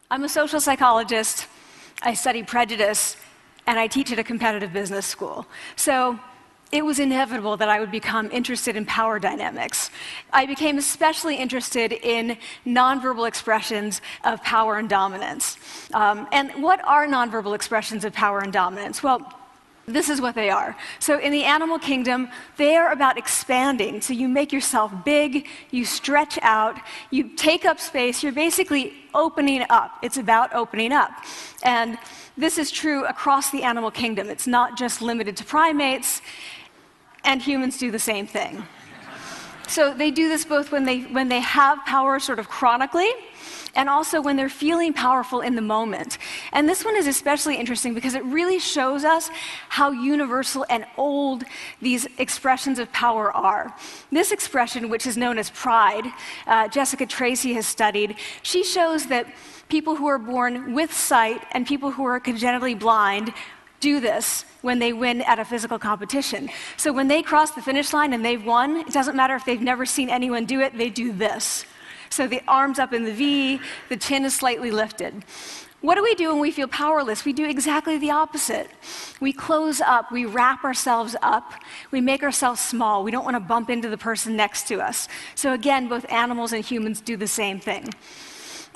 I'm a social psychologist, I study prejudice, and I teach at a competitive business school. So it was inevitable that I would become interested in power dynamics. I became especially interested in nonverbal expressions of power and dominance. And what are nonverbal expressions of power and dominance? Well, this is what they are. So in the animal kingdom, they are about expanding. So you make yourself big, you stretch out, you take up space, you're basically opening up. It's about opening up. And this is true across the animal kingdom. It's not just limited to primates, and humans do the same thing. So they do this both when they have power sort of chronically, and also when they're feeling powerful in the moment. And this one is especially interesting because it really shows us how universal and old these expressions of power are. This expression, which is known as pride, Jessica Tracy has studied, she shows that people who are born with sight and people who are congenitally blind do this when they win at a physical competition. So when they cross the finish line and they've won, it doesn't matter if they've never seen anyone do it, they do this. So the arms up in the V, the chin is slightly lifted. What do we do when we feel powerless? We do exactly the opposite. We close up, we wrap ourselves up, we make ourselves small. We don't want to bump into the person next to us. So again, both animals and humans do the same thing.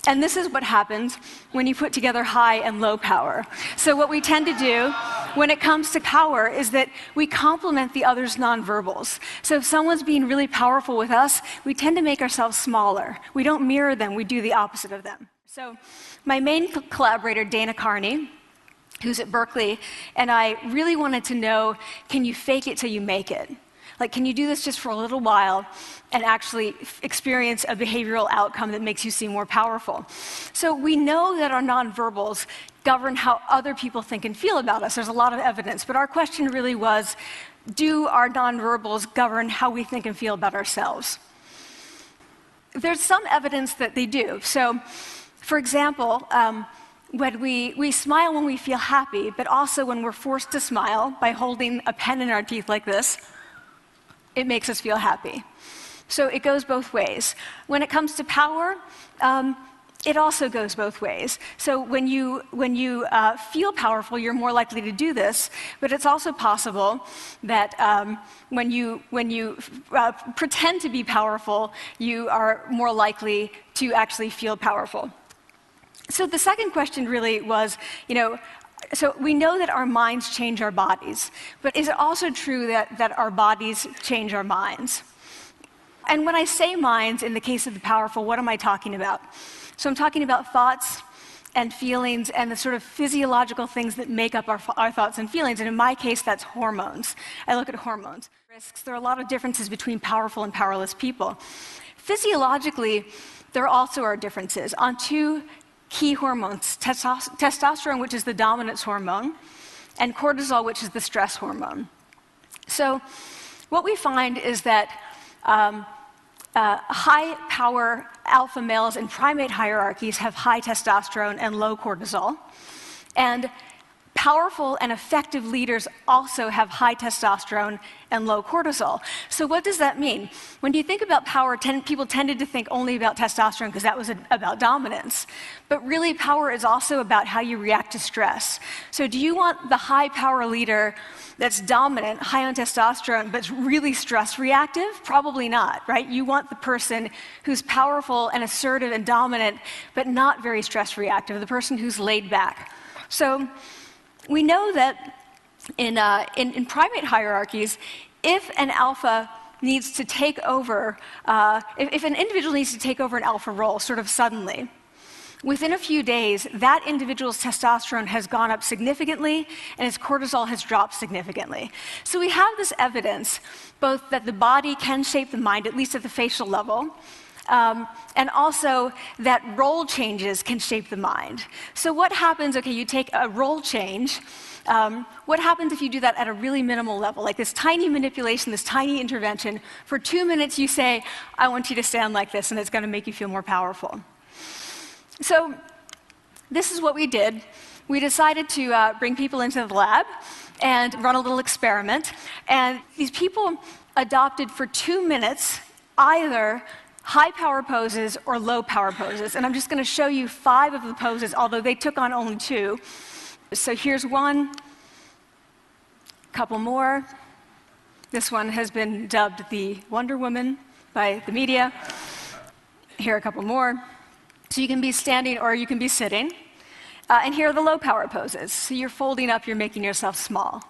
And this is what happens when you put together high and low power. So what we tend to do when it comes to power is that we complement the other's nonverbals. So if someone's being really powerful with us, we tend to make ourselves smaller. We don't mirror them, we do the opposite of them. So my main collaborator, Dana Carney, who's at Berkeley, and I really wanted to know, can you fake it till you make it? Like, can you do this just for a little while and actually experience a behavioral outcome that makes you seem more powerful? So we know that our nonverbals govern how other people think and feel about us. There's a lot of evidence, but our question really was, do our nonverbals govern how we think and feel about ourselves? There's some evidence that they do. So, for example, when we smile when we feel happy, but also when we're forced to smile by holding a pen in our teeth like this, it makes us feel happy. So it goes both ways. When it comes to power, it also goes both ways. So when you feel powerful, you're more likely to do this, but it's also possible that when you pretend to be powerful, you are more likely to actually feel powerful. So the second question really was, so we know that our minds change our bodies, but is it also true that our bodies change our minds? And when I say minds, in the case of the powerful, what am I talking about? So I'm talking about thoughts and feelings and the sort of physiological things that make up our thoughts and feelings, and in my case, that's hormones. I look at hormones. There are a lot of differences between powerful and powerless people. Physiologically, there also are differences on two key hormones, testosterone, which is the dominance hormone, and cortisol, which is the stress hormone. So what we find is that high-power alpha males in primate hierarchies have high testosterone and low cortisol, and powerful and effective leaders also have high testosterone and low cortisol. So what does that mean? When you think about power, people tended to think only about testosterone because that was about dominance. But really, power is also about how you react to stress. So do you want the high-power leader that's dominant, high on testosterone, but really stress-reactive? Probably not, right? You want the person who's powerful and assertive and dominant, but not very stress-reactive, the person who's laid back. So we know that in primate hierarchies, if an alpha needs to take over, if an individual needs to take over an alpha role sort of suddenly, within a few days, that individual's testosterone has gone up significantly and his cortisol has dropped significantly. So we have this evidence, both that the body can shape the mind, at least at the facial level, and also that role changes can shape the mind. So what happens, okay, you take a role change, what happens if you do that at a really minimal level, like this tiny manipulation, this tiny intervention? For 2 minutes you say, I want you to stand like this, and it's going to make you feel more powerful. So this is what we did. We decided to bring people into the lab and run a little experiment, and these people adopted for 2 minutes either high power poses or low power poses. And I'm just going to show you 5 of the poses, although they took on only 2. So here's one, a couple more. This one has been dubbed the Wonder Woman by the media. Here are a couple more. So you can be standing or you can be sitting. And here are the low power poses. So you're folding up, you're making yourself small.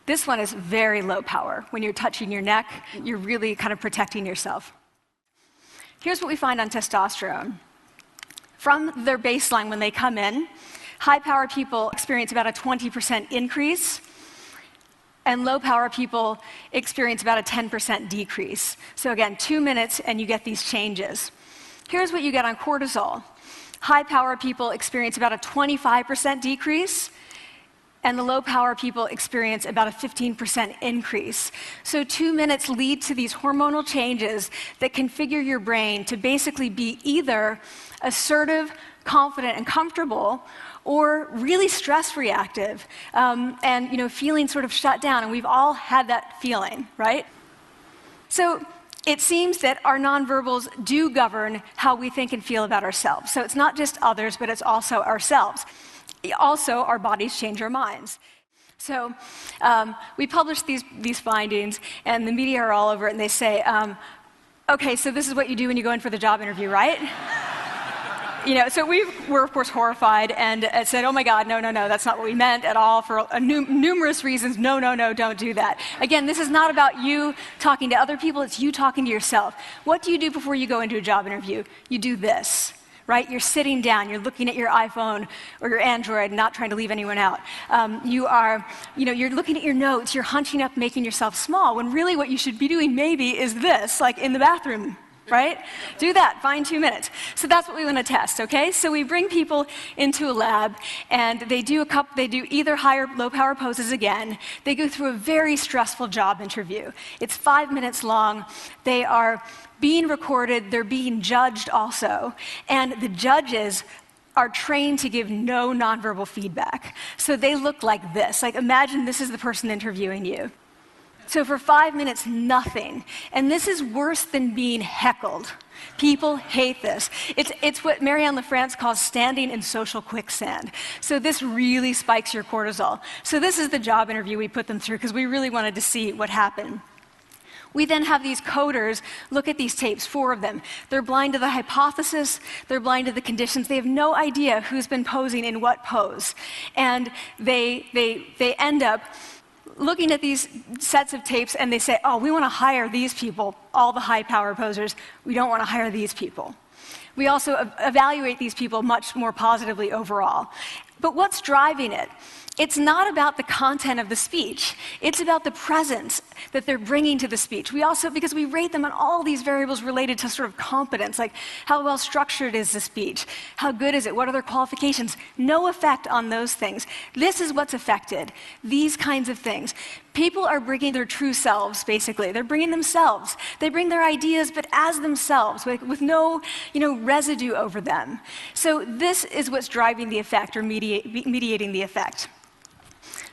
This one is very low power. When you're touching your neck, you're really kind of protecting yourself. Here's what we find on testosterone. From their baseline when they come in, high power people experience about a 20% increase, and low power people experience about a 10% decrease. So again, 2 minutes and you get these changes. Here's what you get on cortisol. High power people experience about a 25% decrease, and the low power people experience about a 15% increase. So 2 minutes lead to these hormonal changes that configure your brain to basically be either assertive, confident, and comfortable, or really stress reactive, and feeling sort of shut down. And we've all had that feeling, right? So it seems that our nonverbals do govern how we think and feel about ourselves. So it's not just others, but it's also ourselves. Also, our bodies change our minds. So we published these findings, and the media are all over it, and they say, okay, so this is what you do when you go in for the job interview, right? So we were, of course, horrified and said, oh my God, no, that's not what we meant at all for numerous reasons. No, don't do that. Again, this is not about you talking to other people, it's you talking to yourself. What do you do before you go into a job interview? You do this. Right? You're sitting down, you're looking at your iPhone or your Android, not trying to leave anyone out. You're looking at your notes, you're hunching up, making yourself small, when really what you should be doing maybe is this, like in the bathroom, right? Do that, find 2 minutes. So that's what we want to test, okay? So we bring people into a lab, and they do either high or low power poses again. They go through a very stressful job interview. It's 5 minutes long. They are being recorded, they're being judged also, and the judges are trained to give no nonverbal feedback. So they look like this. Like, imagine this is the person interviewing you. So for 5 minutes, nothing. And this is worse than being heckled. People hate this. It's what Marianne LaFrance calls standing in social quicksand. So this really spikes your cortisol. So this is the job interview we put them through because we really wanted to see what happened. We then have these coders look at these tapes, 4 of them. They're blind to the hypothesis, they're blind to the conditions. They have no idea who's been posing in what pose. And they end up looking at these sets of tapes and they say, oh, we want to hire these people, all the high power posers. We don't want to hire these people. We also evaluate these people much more positively overall. But what's driving it? It's not about the content of the speech. It's about the presence that they're bringing to the speech. We also, because we rate them on all these variables related to sort of competence, like how well structured is the speech? How good is it? What are their qualifications? No effect on those things. This is what's affected, these kinds of things. People are bringing their true selves, basically. They're bringing themselves. They bring their ideas, but as themselves, with no residue over them. So this is what's driving the effect or mediating the effect.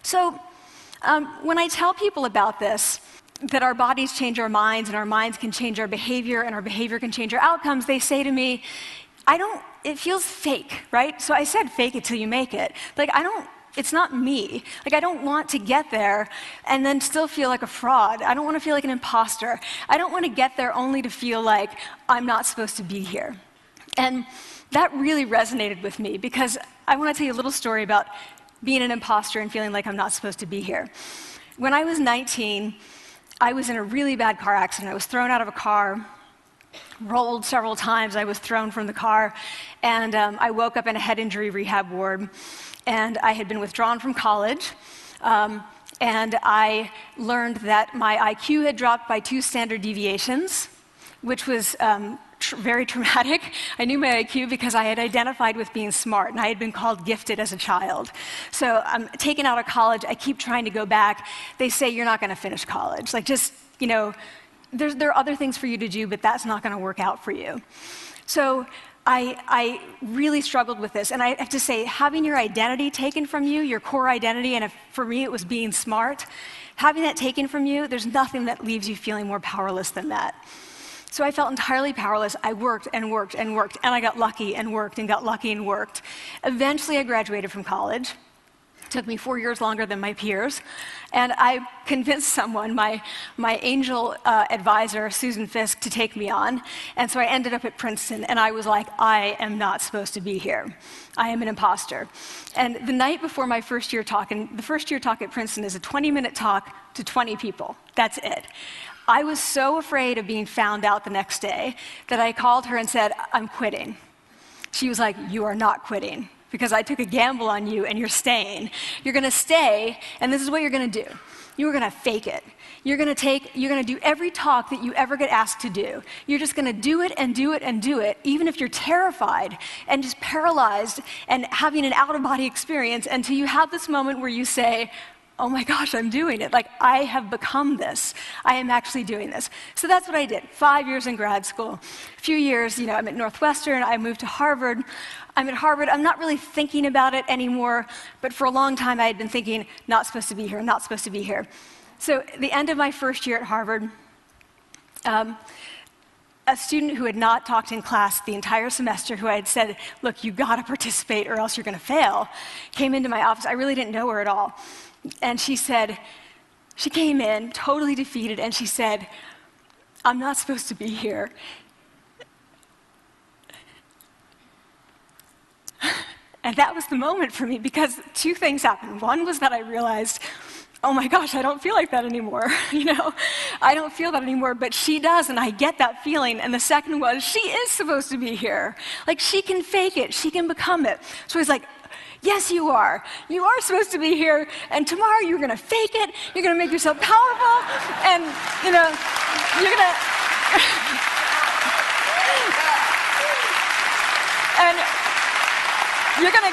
So when I tell people about this, that our bodies change our minds and our minds can change our behavior and our behavior can change our outcomes, they say to me, it feels fake, right? So I said fake it till you make it. Like, it's not me. Like, I don't want to get there and then still feel like a fraud. I don't want to feel like an imposter. I don't want to get there only to feel like I'm not supposed to be here. And that really resonated with me because I want to tell you a little story about being an imposter and feeling like I'm not supposed to be here. When I was 19, I was in a really bad car accident. I was thrown out of a car, rolled several times. I was thrown from the car, and I woke up in a head injury rehab ward. And I had been withdrawn from college, and I learned that my IQ had dropped by 2 standard deviations, which was very traumatic. I knew my IQ because I had identified with being smart, and I had been called gifted as a child. So I'm taken out of college. I keep trying to go back. They say, you're not going to finish college. Like, just, there are other things for you to do, but that's not going to work out for you. So I really struggled with this. And I have to say, having your identity taken from you, your core identity, and for me it was being smart, having that taken from you, there's nothing that leaves you feeling more powerless than that. So I felt entirely powerless. I worked and worked and worked, and I got lucky and worked and got lucky and worked. Eventually, I graduated from college. It took me 4 years longer than my peers. And I convinced someone, my angel advisor, Susan Fisk, to take me on. And so I ended up at Princeton, and I was like, I am not supposed to be here. I am an imposter. And the night before my first year talk, and the first year talk at Princeton is a 20-minute talk to 20 people. That's it. I was so afraid of being found out the next day that I called her and said, I'm quitting. She was like, you are not quitting, because I took a gamble on you and you're staying. You're going to stay, and this is what you're going to do. You're going to fake it. You're going to do every talk that you ever get asked to do. You're just going to do it and do it and do it, even if you're terrified and just paralyzed and having an out-of-body experience, until you have this moment where you say, oh my gosh, I'm doing it. Like, I have become this. I am actually doing this. So that's what I did. 5 years in grad school. A few years, I'm at Northwestern. I moved to Harvard. I'm at Harvard. I'm not really thinking about it anymore, but for a long time I had been thinking, not supposed to be here, not supposed to be here. So at the end of my first year at Harvard, a student who had not talked in class the entire semester, who I had said, look, you got to participate or else you're going to fail, came into my office. I really didn't know her at all. And she came in totally defeated, and she said, I'm not supposed to be here. And that was the moment for me, because two things happened. One was that I realized, oh my gosh, I don't feel like that anymore. I don't feel that anymore, but she does, and I get that feeling. And the second was, she is supposed to be here. Like, she can fake it, she can become it. So I was like, yes, you are. You are supposed to be here, and tomorrow you're going to fake it, you're going to make yourself powerful, and, you're going to... and you're going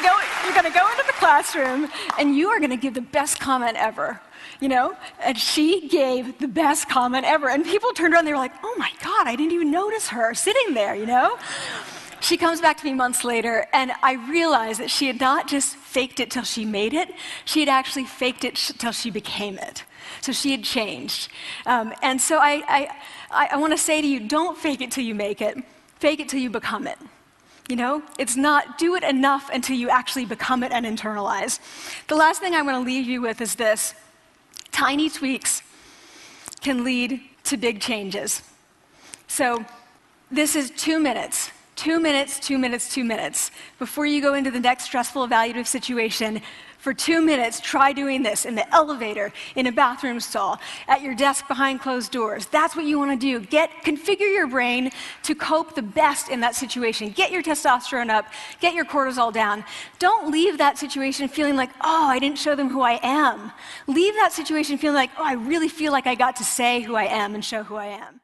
to go into the classroom, and you are going to give the best comment ever, And she gave the best comment ever. And people turned around, they were like, oh my God, I didn't even notice her sitting there, She comes back to me months later, and I realized that she had not just faked it till she made it, she had actually faked it till she became it. So she had changed. And so I want to say to you, don't fake it till you make it. Fake it till you become it. It's not do it enough until you actually become it and internalize. The last thing I want to leave you with is this. Tiny tweaks can lead to big changes. So this is 2 minutes. 2 minutes, 2 minutes, 2 minutes. Before you go into the next stressful evaluative situation, for 2 minutes, try doing this in the elevator, in a bathroom stall, at your desk behind closed doors. That's what you want to do. Configure your brain to cope the best in that situation. Get your testosterone up, get your cortisol down. Don't leave that situation feeling like, oh, I didn't show them who I am. Leave that situation feeling like, oh, I really feel like I got to say who I am and show who I am.